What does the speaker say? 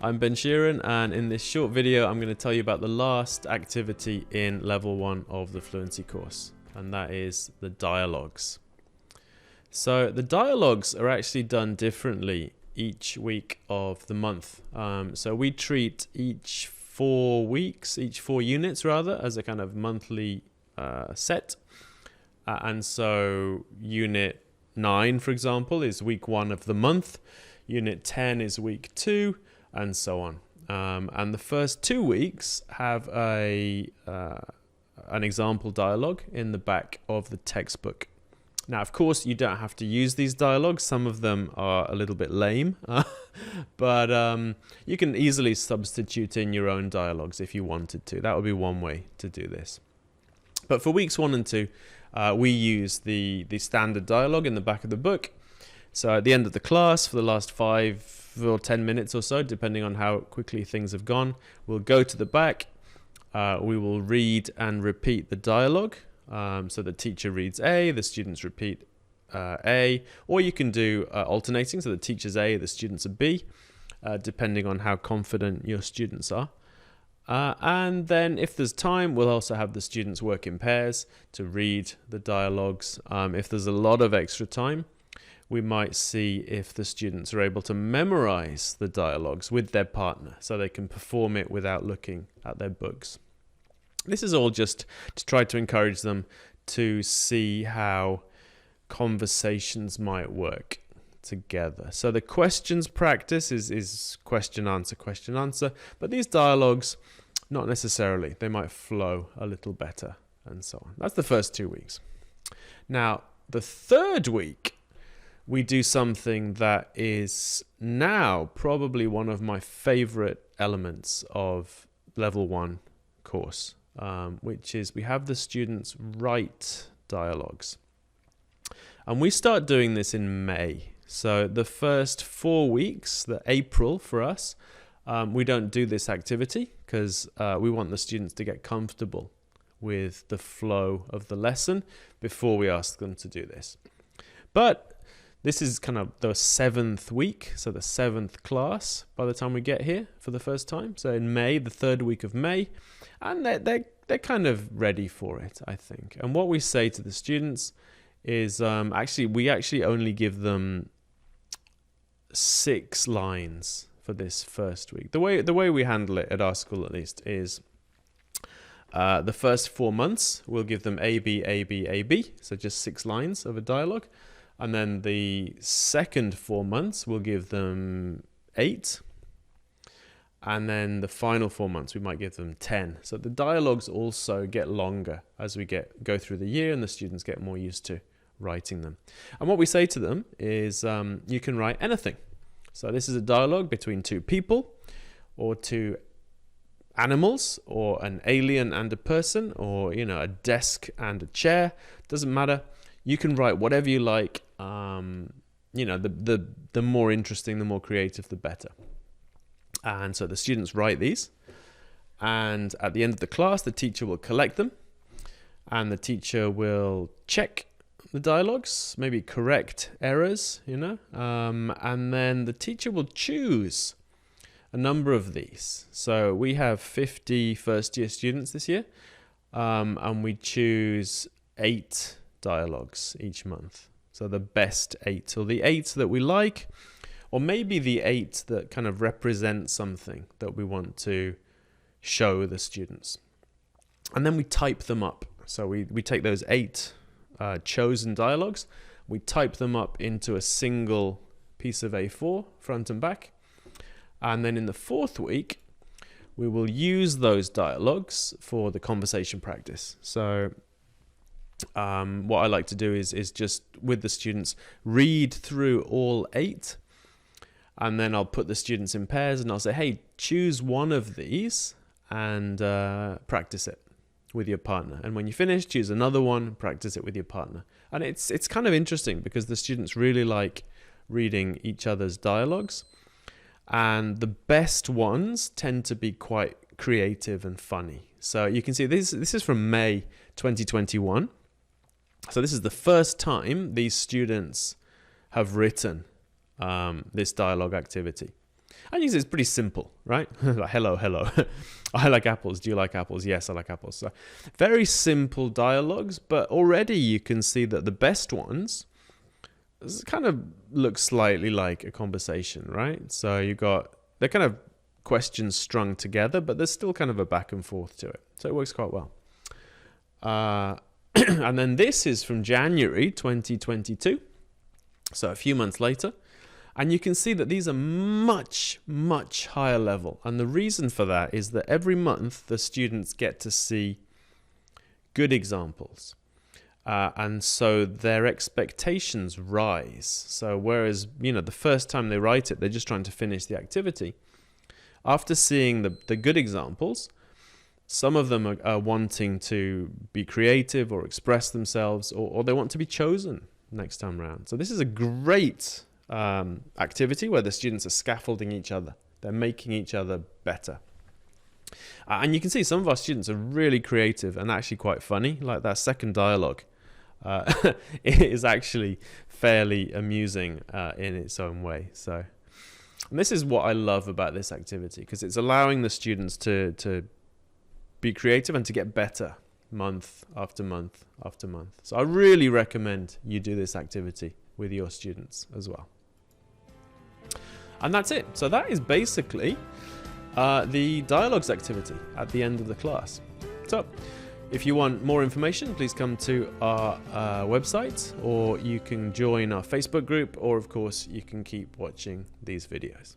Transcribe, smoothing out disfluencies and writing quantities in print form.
I'm Ben Sheeran, and in this short video I'm going to tell you about the last activity in level 1 of the Fluency course, and that is the dialogues. So the dialogues are actually done differently each week of the month. So we treat each 4 weeks, each 4 units rather, as a kind of monthly set. And so unit 9, for example, is week 1 of the month. Unit 10 is week 2, and so on. And the first 2 weeks have an example dialogue in the back of the textbook. Now, of course, you don't have to use these dialogues. Some of them are a little bit lame, but you can easily substitute in your own dialogues if you wanted to. That would be one way to do this. But for weeks 1 and 2, we use the standard dialogue in the back of the book. So at the end of the class, for the last 5 or 10 minutes or so, depending on how quickly things have gone, we'll go to the back. We will read and repeat the dialogue. So the teacher reads A, the students repeat A, or you can do alternating, so the teacher's A, the students are B, depending on how confident your students are. And then if there's time, we'll also have the students work in pairs to read the dialogues. If there's a lot of extra time, we might see if the students are able to memorize the dialogues with their partner so they can perform it without looking at their books. This is all just to try to encourage them to see how conversations might work together. So the questions practice is question, answer, but these dialogues, not necessarily. They might flow a little better and so on. That's the first 2 weeks. Now, the third week, we do something that is now probably one of my favorite elements of level 1 course, which is we have the students write dialogues. And we start doing this in May. So the first 4 weeks, the April for us, we don't do this activity because we want the students to get comfortable with the flow of the lesson before we ask them to do this. But this is kind of the 7th week, so the 7th class by the time we get here for the first time. So in May, the 3rd week of May, and they're kind of ready for it, I think. And what we say to the students is we actually only give them 6 lines for this first week. The way we handle it at our school, at least, is the first 4 months we'll give them A, B, A, B, A, B, so just 6 lines of a dialogue. And then the second 4 months, we'll give them 8. And then the final 4 months, we might give them 10. So the dialogues also get longer as we go through the year and the students get more used to writing them. And what we say to them is you can write anything. So this is a dialogue between 2 people or 2 animals or an alien and a person or, a desk and a chair. Doesn't matter. You can write whatever you like. The more interesting, the more creative, the better. And so the students write these. And at the end of the class, the teacher will collect them. And the teacher will check the dialogues, maybe correct errors, and then the teacher will choose a number of these. So we have 50 first-year students this year, and we choose 8 dialogues each month. So the best 8, or the 8 that we like, or maybe the 8 that kind of represent something that we want to show the students. And then we type them up. So we take those 8 chosen dialogues, we type them up into a single piece of A4, front and back. And then in the 4th week, we will use those dialogues for the conversation practice. So what I like to do is just with the students read through all 8, and then I'll put the students in pairs and I'll say, hey, choose one of these and practice it with your partner. And when you finish, choose another one, practice it with your partner. And it's kind of interesting because the students really like reading each other's dialogues. And the best ones tend to be quite creative and funny. So you can see this is from May 2021. So this is the first time these students have written this dialogue activity. And you can see it's pretty simple, right? Like, hello, hello. I like apples. Do you like apples? Yes, I like apples. So very simple dialogues, but already you can see that the best ones kind of look slightly like a conversation, right? So they're kind of questions strung together, but there's still kind of a back and forth to it. So it works quite well. And then this is from January 2022. So a few months later. And you can see that these are much, much higher level. And the reason for that is that every month the students get to see good examples. And so their expectations rise. So whereas, the first time they write it, they're just trying to finish the activity. After seeing the good examples, some of them are wanting to be creative or express themselves, or they want to be chosen next time around. So this is a great activity where the students are scaffolding each other. They're making each other better. And you can see some of our students are really creative and actually quite funny. Like that second dialogue it is actually fairly amusing in its own way. So, and this is what I love about this activity, because it's allowing the students to be creative and to get better month after month after month. So I really recommend you do this activity with your students as well. And that's it. So that is basically the dialogues activity at the end of the class. So if you want more information, please come to our website, or you can join our Facebook group, or of course you can keep watching these videos.